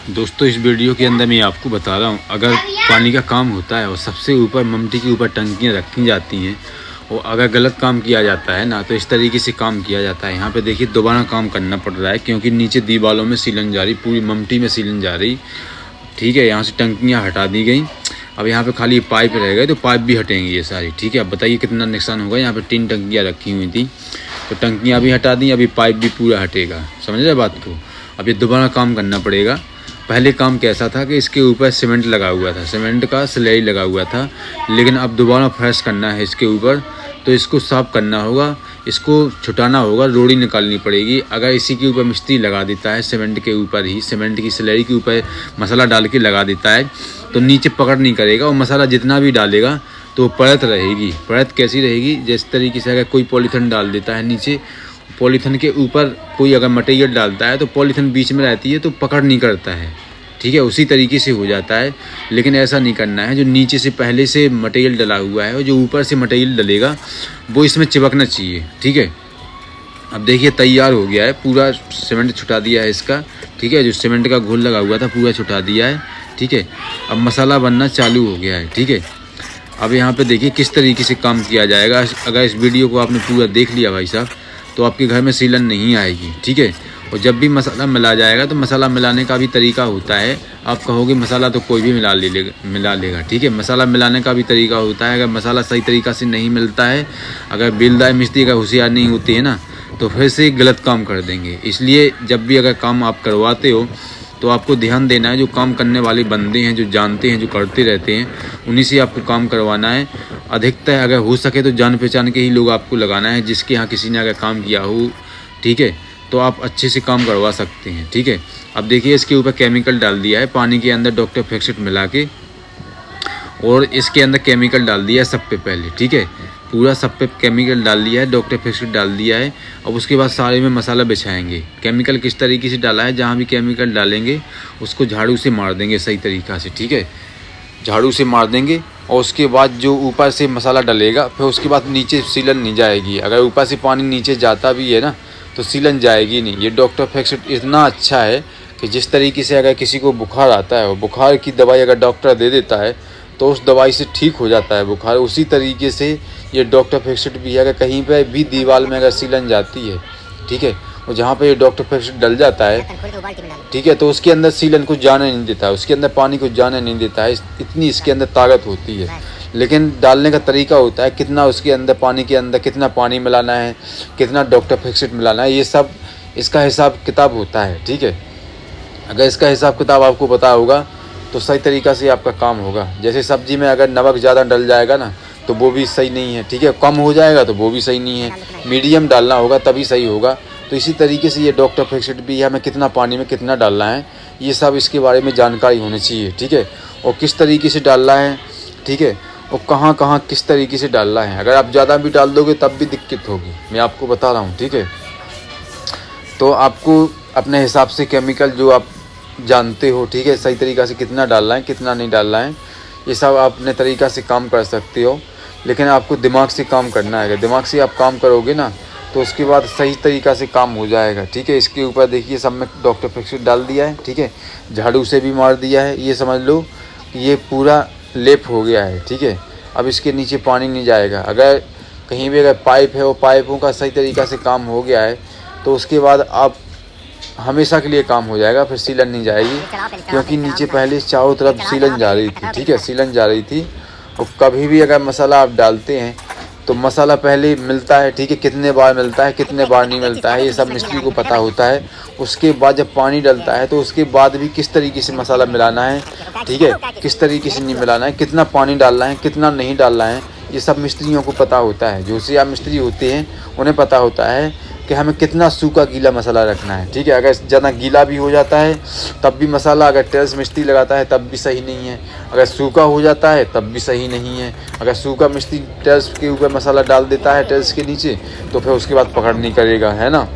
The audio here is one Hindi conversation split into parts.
दोस्तों इस वीडियो के अंदर मैं आपको बता रहा हूँ, अगर पानी का काम होता है और सबसे ऊपर ममटी के ऊपर टंकियाँ रखी जाती हैं और अगर गलत काम किया जाता है ना, तो इस तरीके से काम किया जाता है। यहाँ पे देखिए दोबारा काम करना पड़ रहा है क्योंकि नीचे दीवारों में सीलन जा रही, पूरी ममटी में सीलन जा रही। ठीक है, यहाँ से टंकियाँ हटा दी गई। अब यहाँ पे खाली पाइप रह गए तो पाइप भी हटेंगी ये सारी। ठीक है, अब बताइए कितना नुकसान होगा। यहाँ पे 3 टंकियाँ रखी हुई थी तो टंकियाँ भी हटा दी, अभी पाइप भी पूरा हटेगा। समझ रहे बात को? अब ये दोबारा काम करना पड़ेगा। पहले काम कैसा था कि इसके ऊपर सीमेंट लगा हुआ था, सीमेंट का स्लैरी लगा हुआ था, लेकिन अब दोबारा फ्रेश करना है इसके ऊपर, तो इसको साफ़ करना होगा, इसको छुटाना होगा, रोड़ी निकालनी पड़ेगी। अगर इसी के ऊपर मिस्त्री लगा देता है, सीमेंट के ऊपर ही, सीमेंट की स्लैरी के ऊपर मसाला डाल के लगा देता है, तो नीचे पकड़ नहीं करेगा और मसाला जितना भी डालेगा तो परत रहेगी। परत कैसी रहेगी? जिस तरीके से अगर कोई पॉलीथिन डाल देता है नीचे, पॉलीथिन के ऊपर कोई अगर मटेरियल डालता है तो पॉलीथिन बीच में रहती है तो पकड़ नहीं करता है। ठीक है, उसी तरीके से हो जाता है, लेकिन ऐसा नहीं करना है। जो नीचे से पहले से मटेरियल डला हुआ है और जो ऊपर से मटेरियल डलेगा वो इसमें चिपकना चाहिए। ठीक है, अब देखिए तैयार हो गया है, पूरा सीमेंट छुटा दिया है इसका। ठीक है, जो सीमेंट का घोल लगा हुआ था पूरा छुटा दिया है। ठीक है, अब मसाला बनना चालू हो गया है। ठीक है, अब यहाँ पे देखिए किस तरीके से काम किया जाएगा। अगर इस वीडियो को आपने पूरा देख लिया भाई साहब, तो आपके घर में सीलन नहीं आएगी। ठीक है, और जब भी मसाला मिला जाएगा तो मसाला मिलाने का भी तरीका होता है। आप कहोगे मसाला तो कोई भी मिला लेगा। ठीक है, मसाला मिलाने का भी तरीका होता है। अगर मसाला सही तरीक़ा से नहीं मिलता है, अगर बेलदार मिस्त्री का होशियार नहीं होती है ना, तो फिर से गलत काम कर देंगे। इसलिए जब भी अगर काम आप करवाते हो तो आपको ध्यान देना है, जो काम करने वाले बंदे हैं, जो जानते हैं, जो करते रहते हैं, उन्हीं से आपको काम करवाना है। अधिकतर अगर हो सके तो जान पहचान के ही लोग आपको लगाना है, जिसके यहाँ किसी ने अगर काम किया हो। ठीक है, तो आप अच्छे से काम करवा सकते हैं। ठीक है, अब देखिए इसके ऊपर केमिकल डाल दिया है पानी के अंदर, डॉक्टर फिक्सिट मिला के, और इसके अंदर केमिकल डाल दिया है सब पे पहले। ठीक है, पूरा सब पे केमिकल डाल दिया है, डॉक्टर फिक्सिट डाल दिया है। अब उसके बाद सारे में मसाला बिछाएंगे। केमिकल किस तरीके से डाला है, जहाँ भी केमिकल डालेंगे उसको झाड़ू से मार देंगे सही तरीक़ा से। ठीक है, झाड़ू से मार देंगे और उसके बाद जो ऊपर से मसाला डलेगा, फिर उसके बाद नीचे सीलन नहीं जाएगी। अगर ऊपर से पानी नीचे जाता भी है ना, तो सीलन जाएगी नहीं। ये डॉक्टर फिक्सिट इतना अच्छा है कि जिस तरीके से अगर किसी को बुखार आता है और बुखार की दवाई अगर डॉक्टर दे देता है तो उस दवाई से ठीक हो जाता है बुखार, उसी तरीके से ये डॉक्टर फिक्सिट भी है। अगर कहीं पर भी दीवार में अगर सीलन जाती है, ठीक है, और जहाँ पे ये डॉक्टर फिक्सिट डल जाता है, ठीक है, तो उसके अंदर सीलन को जाने नहीं देता है, उसके अंदर पानी को जाने नहीं देता है। इतनी इसके अंदर ताकत होती है। लेकिन डालने का तरीका होता है, कितना उसके अंदर पानी के अंदर कितना पानी मिलाना है, कितना डॉक्टर फिक्सिट मिलाना है, ये सब इसका हिसाब किताब होता है। ठीक है, अगर इसका हिसाब किताब आपको पता होगा तो सही तरीक़ा से आपका काम होगा। जैसे सब्जी में अगर नमक ज़्यादा डल जाएगा ना, तो वो भी सही नहीं है। ठीक है, कम हो जाएगा तो वो भी सही नहीं है, मीडियम डालना होगा तभी सही होगा। तो इसी तरीके से ये डॉक्टर फिक्सिट भी है, हमें कितना पानी में कितना डालना है, ये सब इसके बारे में जानकारी होनी चाहिए। ठीक है, और किस तरीके से डालना है, ठीक है, और कहाँ कहाँ किस तरीके से डालना है। अगर आप ज़्यादा भी डाल दोगे तब भी दिक्कत होगी, मैं आपको बता रहा हूँ। ठीक है, तो आपको अपने हिसाब से केमिकल जो आप जानते हो, ठीक है, सही तरीक़ा से कितना डालना है कितना नहीं डालना है, ये सब आप अपने तरीक़ा से काम कर सकते हो। लेकिन आपको दिमाग से काम करना है। अगर दिमाग से आप काम करोगे ना, तो उसके बाद सही तरीक़ा से काम हो जाएगा। ठीक है, इसके ऊपर देखिए सब में डॉक्टर फिक्सिट डाल दिया है। ठीक है, झाड़ू से भी मार दिया है, ये समझ लो कि ये पूरा लेप हो गया है। ठीक है, अब इसके नीचे पानी नहीं जाएगा। अगर कहीं भी अगर पाइप है, वो पाइपों का सही तरीक़ा से काम हो गया है तो उसके बाद आप हमेशा के लिए काम हो जाएगा, फिर सीलन नहीं जाएगी। क्योंकि नीचे पहले चारों तरफ सीलन जा रही थी। ठीक है, सीलन जा रही थी। और कभी भी अगर मसाला आप डालते हैं तो मसाला पहले मिलता है, ठीक है, कितने बार मिलता है कितने बार नहीं मिलता है, ये सब मिस्त्री को पता होता है। उसके बाद जब पानी डलता है तो उसके बाद भी किस तरीके से मसाला मिलाना है, ठीक है, किस तरीके से नहीं मिलाना है, कितना पानी डालना है कितना नहीं डालना है, ये सब मिस्त्रियों को पता होता है। जो होशियार मिस्त्री होते हैं उन्हें पता होता है कि हमें कितना सूखा गीला मसाला रखना है। ठीक है, अगर ज़्यादा गीला भी हो जाता है तब भी मसाला, अगर टेल्स मिस्त्री लगाता है तब भी सही नहीं है। अगर सूखा हो जाता है तब भी सही नहीं है। अगर सूखा मिस्त्री टेल्स के ऊपर मसाला डाल देता है टेल्स के नीचे, तो फिर उसके बाद पकड़ नहीं करेगा, है ना।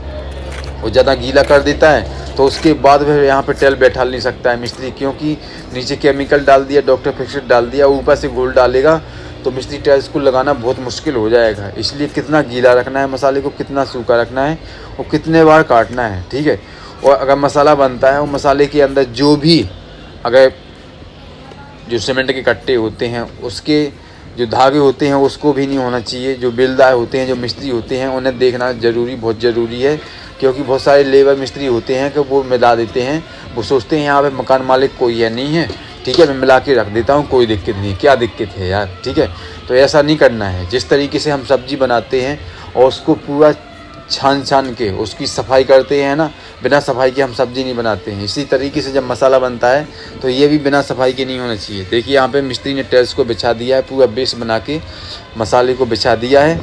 वो ज़्यादा गीला कर देता है तो उसके बाद फिर यहाँ पे टेल बैठा नहीं सकता है मिस्त्री, क्योंकि नीचे केमिकल डाल दिया, डॉक्टर फिक्सिट डाल दिया, ऊपर से घोल डालेगा तो मिस्त्री टाइल्स को लगाना बहुत मुश्किल हो जाएगा। इसलिए कितना गीला रखना है मसाले को, कितना सूखा रखना है और कितने बार काटना है। ठीक है, और अगर मसाला बनता है, वो मसाले के अंदर जो भी अगर जो सीमेंट के कट्टे होते हैं उसके जो धागे होते हैं उसको भी नहीं होना चाहिए। जो बिल्डर होते हैं, जो मिस्त्री होते हैं, उन्हें देखना बहुत ज़रूरी है, क्योंकि बहुत सारे लेबर मिस्त्री होते हैं कि वो मिला देते हैं। वो सोचते हैं यहाँ पे मकान मालिक कोई है नहीं है, ठीक है, मैं मिला के रख देता हूँ, कोई दिक्कत नहीं। क्या दिक्कत है यार, ठीक है। तो ऐसा नहीं करना है। जिस तरीके से हम सब्ज़ी बनाते हैं और उसको पूरा छान के उसकी सफाई करते हैं ना, बिना सफाई के हम सब्ज़ी नहीं बनाते हैं। इसी तरीके से जब मसाला बनता है तो ये भी बिना सफाई के नहीं होना चाहिए। देखिए यहाँ पे मिस्त्री ने टाइल्स को बिछा दिया है, पूरा बेस बना के मसाले को बिछा दिया है।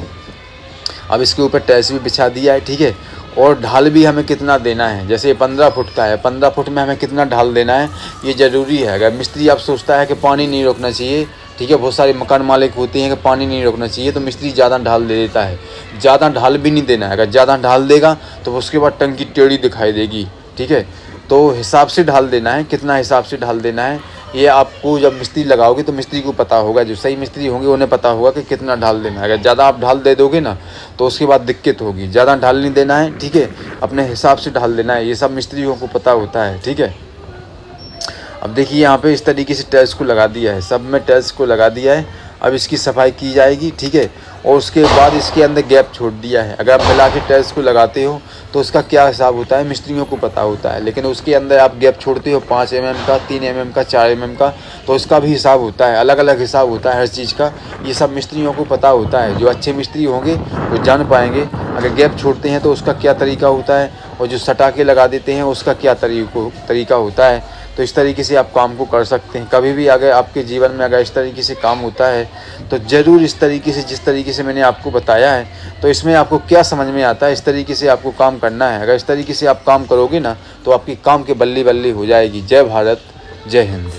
अब इसके ऊपर टाइल्स भी बिछा दिया है, ठीक है। और ढाल भी हमें कितना देना है, जैसे 15 फुट का है, 15 फुट में हमें कितना ढाल देना है ये ज़रूरी है। अगर मिस्त्री आप सोचता है कि पानी नहीं रोकना चाहिए, ठीक है, बहुत सारे मकान मालिक होते हैं कि पानी नहीं रोकना चाहिए, तो मिस्त्री ज़्यादा ढाल दे देता है। ज़्यादा ढाल भी नहीं देना है। अगर ज़्यादा ढाल देगा तो उसके बाद टंकी टेढ़ी दिखाई देगी, ठीक है। तो हिसाब से ढाल देना है। कितना हिसाब से ढाल देना है ये आपको जब मिस्त्री लगाओगे तो मिस्त्री को पता होगा। जो सही मिस्त्री होंगे उन्हें पता होगा कि कितना ढाल देना है। अगर ज़्यादा आप ढाल दे दोगे ना तो उसके बाद दिक्कत होगी। ज़्यादा ढाल नहीं देना है, ठीक है, अपने हिसाब से ढाल देना है। ये सब मिस्त्रियों को पता होता है, ठीक है। अब देखिए यहाँ पे इस तरीके से टाइल्स को लगा दिया है, सब में टाइल्स को लगा दिया है। अब इसकी सफाई की जाएगी, ठीक है। और उसके बाद इसके अंदर गैप छोड़ दिया है। अगर आप मिला के टाइल्स को लगाते हो तो उसका क्या हिसाब होता है मिस्त्रियों को पता होता है, लेकिन उसके अंदर आप गैप छोड़ते हो 5 mm का, 3 mm का, 4 mm का, तो उसका भी हिसाब होता है। अलग अलग हिसाब होता है हर चीज़ का। ये सब मिस्त्रियों को पता होता है। जो अच्छे मिस्त्री होंगे वो जान पाएंगे अगर गैप छोड़ते हैं तो उसका क्या तरीका होता है, और जो सटा के लगा देते हैं उसका क्या तरीका होता है। तो इस तरीके से आप काम को कर सकते हैं। कभी भी अगर आपके जीवन में अगर इस तरीके से काम होता है तो ज़रूर इस तरीके से, जिस तरीके से मैंने आपको बताया है, तो इसमें आपको क्या समझ में आता है, इस तरीके से आपको काम करना है। अगर इस तरीके से आप काम करोगे ना तो आपकी काम के बल्ले बल्ले हो जाएगी। जय भारत, जय हिंद।